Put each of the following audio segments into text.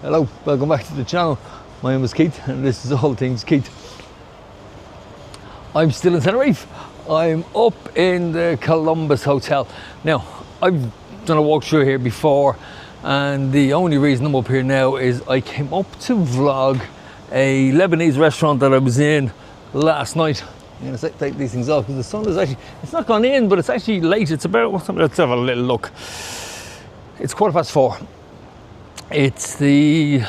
Hello, welcome back to the channel. My name is Keith and this is All Things Keith. I'm still in Tenerife. I'm up in the Columbus Hotel. Now, I've done a walkthrough here before and the only reason I'm up here now is I came up to vlog a Lebanese restaurant that I was in last night. I'm going to take these things off because the sun is actually, it's not gone in, but it's actually late. It's about, let's have a little look. It's 4:15. It's the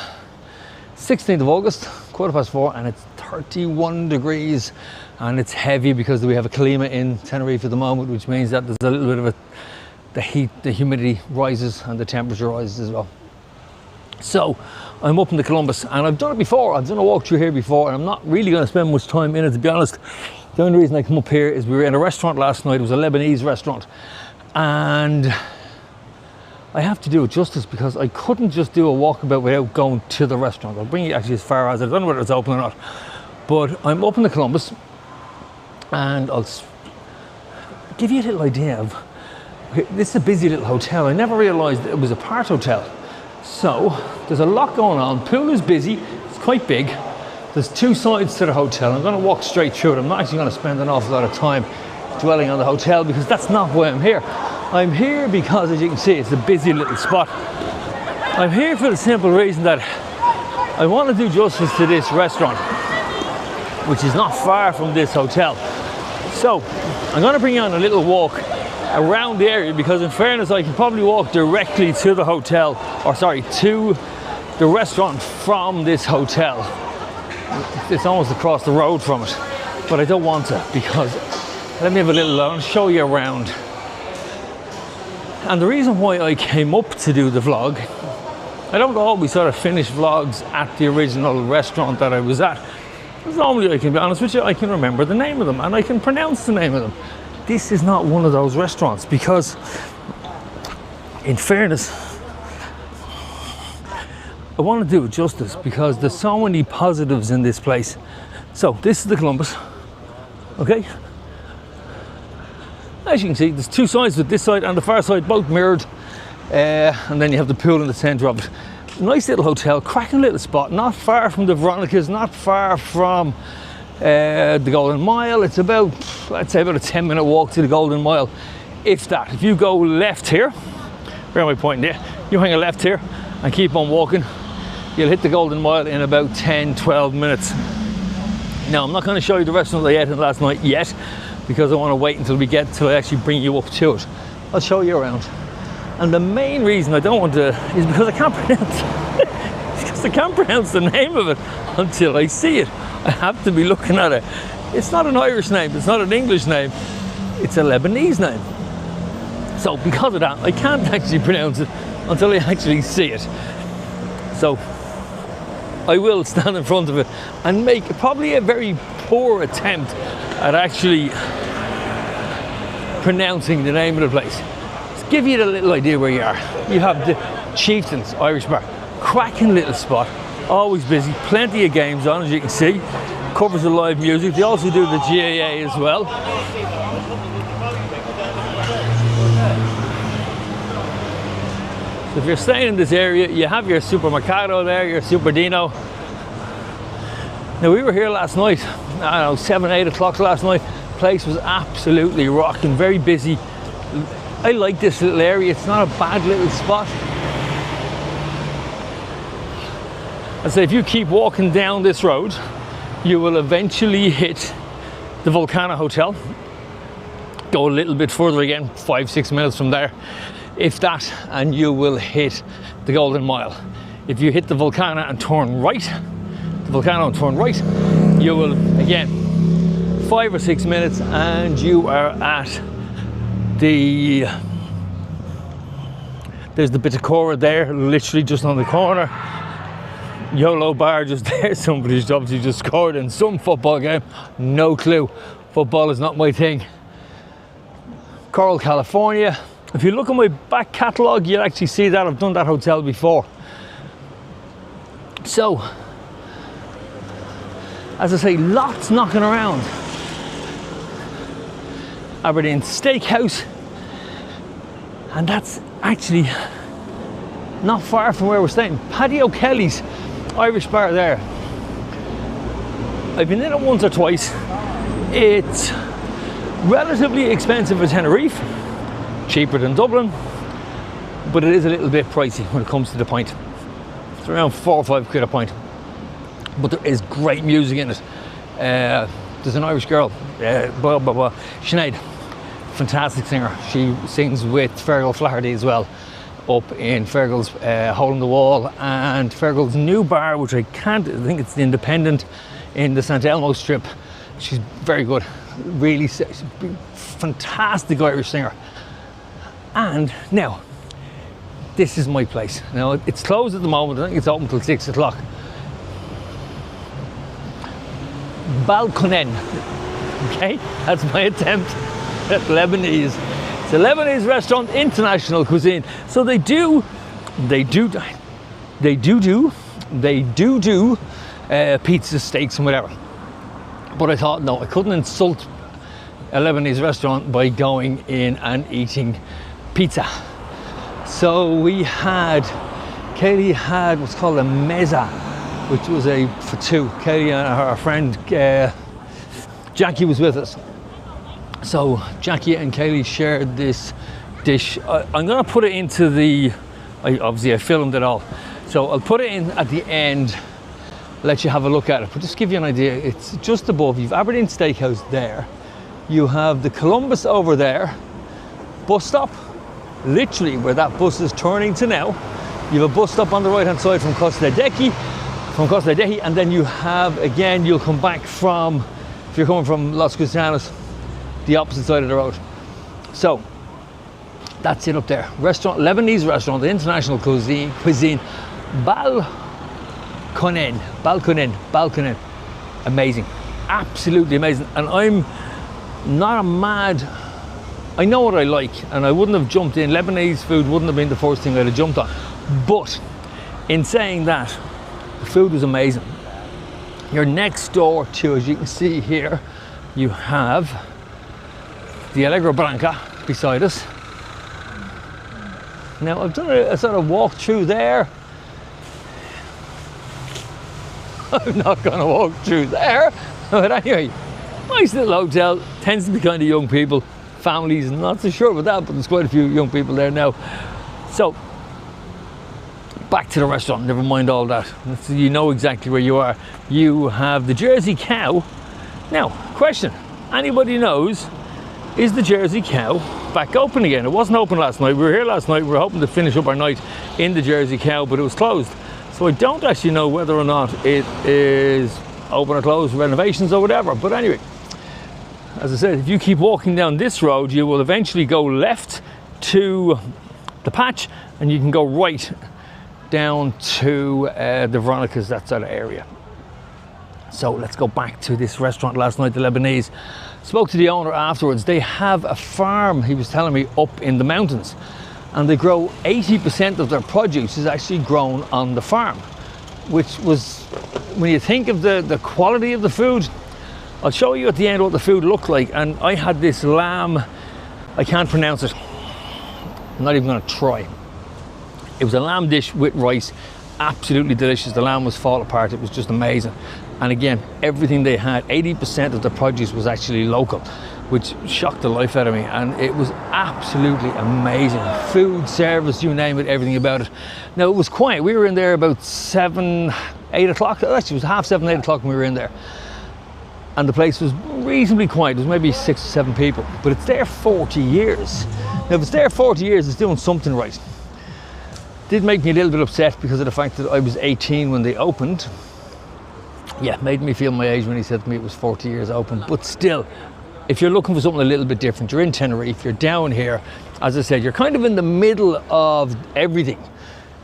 16th of August, 4:15, and it's 31 degrees and it's heavy because we have a klima in Tenerife at the moment, which means that there's a little bit of the heat, the humidity rises and the temperature rises as well. So I'm up in the Columbus and I've done it before. I've done a walkthrough here before and I'm not really going to spend much time in it, to be honest. The only reason I come up here is we were in a restaurant last night. It was a Lebanese restaurant and I have to do it justice because I couldn't just do a walkabout without going to the restaurant. I'll bring you actually as far as, I don't know whether it's open or not, but I'm up in the Columbus and I'll give you a little idea of, this is a busy little hotel. I never realized it was a part hotel. So there's a lot going on. Pool is busy, it's quite big. There's two sides to the hotel. I'm going to walk straight through it. I'm not actually going to spend an awful lot of time dwelling on the hotel because that's not why I'm here. I'm here because, as you can see, it's a busy little spot. I'm here for the simple reason that I want to do justice to this restaurant, which is not far from this hotel. So I'm going to bring you on a little walk around the area because, in fairness, I can probably walk directly to the hotel, or sorry, to the restaurant from this hotel. It's almost across the road from it, but I don't want to because, let me have a little, I'll show you around. And the reason why I came up to do the vlog, I don't always sort of finish vlogs at the original restaurant that I was at. Because normally, I can be honest with you, I can remember the name of them and I can pronounce the name of them. This is not one of those restaurants because, in fairness, I want to do it justice because there's so many positives in this place. So this is the Columbus, okay? As you can see, there's two sides, with this side and the far side both mirrored, and then you have the pool in the centre of it. Nice little hotel, cracking little spot, not far from the Veronicas, not far from the Golden Mile. It's about, I'd say, about a 10-minute walk to the Golden Mile, if that. If you go left here, where am I pointing there? You hang a left here and keep on walking, you'll hit the Golden Mile in about 10-12 minutes. Now, I'm not going to show you the restaurant I ate in last night yet, because I want to wait until I actually bring you up to it. I'll show you around. And the main reason I don't want to is because I can't pronounce because I can't pronounce the name of it until I see it. I have to be looking at it. It's not an Irish name, it's not an English name, it's a Lebanese name. So because of that, I can't actually pronounce it until I actually see it. So I will stand in front of it and make probably a very poor attempt at actually pronouncing the name of the place. Just give you a little idea where you are. You have the Chieftains Irish Bar, cracking little spot, always busy, plenty of games on, as you can see, covers the live music. They also do the GAA as well. So if you're staying in this area, you have your Supermercado there, your Superdino. Now, we were here last night, I don't know, 7, 8 o'clock last night. Place was absolutely rocking, very busy. I like this little area, it's not a bad little spot. I say if you keep walking down this road, you will eventually hit the Volcano Hotel. Go a little bit further again, 5-6 minutes from there, if that, and you will hit the Golden Mile. If you hit the Volcano and turn right, you will, again, 5 or 6 minutes and you are at there's the Bitacora there, literally just on the corner. YOLO bar just there. Somebody's obviously just scored in some football game. No clue. Football is not my thing. Coral, California. If you look at my back catalogue, you'll actually see that I've done that hotel before. So, as I say, lots knocking around. Aberdeen Steakhouse, and that's actually not far from where we're staying. Paddy O'Kelly's Irish bar there. I've been in it once or twice. It's relatively expensive in Tenerife, cheaper than Dublin, but it is a little bit pricey when it comes to the pint. It's around 4 or 5 quid a pint, but there is great music in it. There's an Irish girl, Sinead, fantastic singer. She sings with Fergal Flaherty as well, up in Fergal's Hole in the Wall, and Fergal's new bar, which I think it's the Independent in the St Elmo strip. She's very good, really fantastic Irish singer. And now, this is my place. Now, it's closed at the moment. I think it's open till 6 o'clock. Balconen. Okay, that's my attempt at Lebanese. It's a Lebanese restaurant, international cuisine. So they do pizza, steaks and whatever. But I thought, no, I couldn't insult a Lebanese restaurant by going in and eating pizza. So Kaylee had what's called a mezza, which was for two. Kaylee and her friend Jackie was with us. So Jackie and Kaylee shared this dish. I'm going to put it into obviously I filmed it all. So I'll put it in at the end, let you have a look at it. But just give you an idea, it's just above. You've Aberdeen Steakhouse there. You have the Columbus over there, bus stop, literally where that bus is turning to now. You have a bus stop on the right hand side from Costa Dehi, and then you have, again, you'll come back from, if you're coming from Los Cristianos, the opposite side of the road. So that's it up there. Restaurant, Lebanese restaurant, the international cuisine, Balconen. Amazing, absolutely amazing. And I'm not a mad, I know what I like, and I wouldn't have jumped in. Lebanese food wouldn't have been the first thing I'd have jumped on. But in saying that, the food was amazing. You're next door to, as you can see here, you have the Allegra Branca beside us. Now I've done a sort of walk through there. I'm not going to walk through there. But anyway, nice little hotel. Tends to be kind of young people, families. Not so sure about that, but there's quite a few young people there now. So back to the restaurant. Never mind all that. So you know exactly where you are. You have the Jersey Cow. Now, question: anybody knows? Is the Jersey Cow back open again? It wasn't open last night. We were here last night. We were hoping to finish up our night in the Jersey Cow, but it was closed. So I don't actually know whether or not it is open or closed, renovations or whatever. But anyway, as I said, if you keep walking down this road, you will eventually go left to the patch, and you can go right down to the Veronicas, that sort of area. So let's go back to this restaurant last night, the Lebanese. Spoke to the owner afterwards. They have a farm, he was telling me, up in the mountains, and they grow 80% of their produce is actually grown on the farm, which was, when you think of the quality of the food, I'll show you at the end what the food looked like. And I had this lamb, I can't pronounce it, I'm not even going to try. It was a lamb dish with rice, absolutely delicious. The lamb was fall apart, it was just amazing. And again, everything they had, 80% of the produce was actually local, which shocked the life out of me. And it was absolutely amazing. Food, service, you name it, everything about it. Now, it was quiet. We were in there about 7, 8 o'clock. Actually, it was 7:30, 8 o'clock when we were in there. And the place was reasonably quiet. There was maybe 6 or 7 people. But it's there 40 years. Now, if it's there 40 years, it's doing something right. Did make me a little bit upset because of the fact that I was 18 when they opened. Yeah, made me feel my age when he said to me it was 40 years open. But still, if you're looking for something a little bit different, you're in Tenerife, you're down here. As I said, you're kind of in the middle of everything.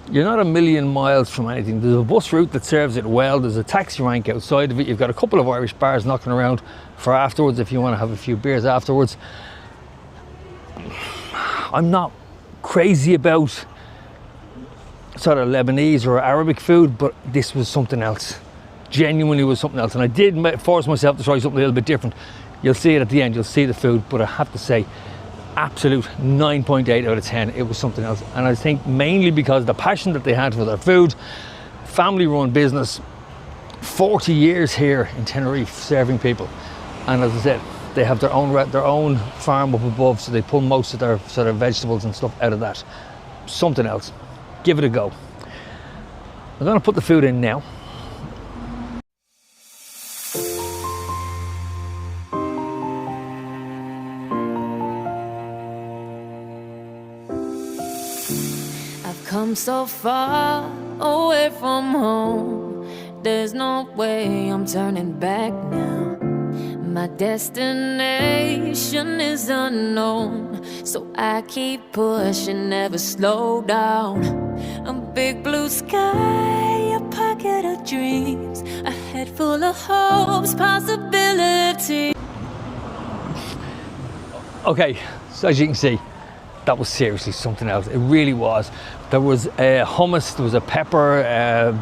You're not a million miles from anything. There's a bus route that serves it well. There's a taxi rank outside of it. You've got a couple of Irish bars knocking around for afterwards if you want to have a few beers afterwards. I'm not crazy about sort of Lebanese or Arabic food, but this was something else. Genuinely was something else. And I did force myself to try something a little bit different. You'll see it at the end, you'll see the food, but I have to say, absolute 9.8 out of 10. It was something else. And I think mainly because the passion that they had for their food, family run business, 40 years here in Tenerife serving people. And as I said, they have their own farm up above, so they pull most of their sort of vegetables and stuff out of that. Something else. Give it a go. I'm going to put the food in now. I've come so far away from home. There's no way I'm turning back now. My destination is unknown, so I keep pushing, never slow down. A big blue sky, a pocket of dreams, a head full of hopes, possibility. Okay, so as you can see, that was seriously something else. It really was. There was hummus, there was a pepper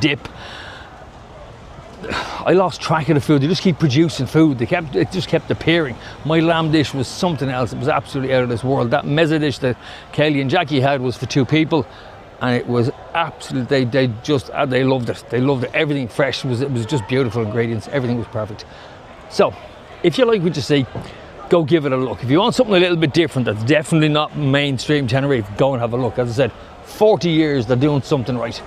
dip. I lost track of the food. They just keep producing food. It just kept appearing. My lamb dish was something else. It was absolutely out of this world. That mezza dish that Kelly and Jackie had was for 2 people, and it was absolute. They loved it. They loved it. Everything fresh. It was just beautiful ingredients. Everything was perfect. So, if you like what you see, go give it a look. If you want something a little bit different, that's definitely not mainstream Tenerife, go and have a look. As I said, 40 years they're doing something right.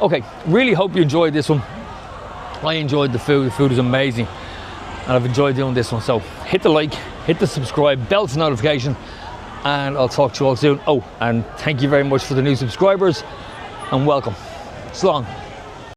Okay, really hope you enjoyed this one. I enjoyed the food. The food is amazing, and I've enjoyed doing this one. So hit the like, hit the subscribe, bell to notification, and I'll talk to you all soon. Oh, and thank you very much for the new subscribers, and welcome. So long.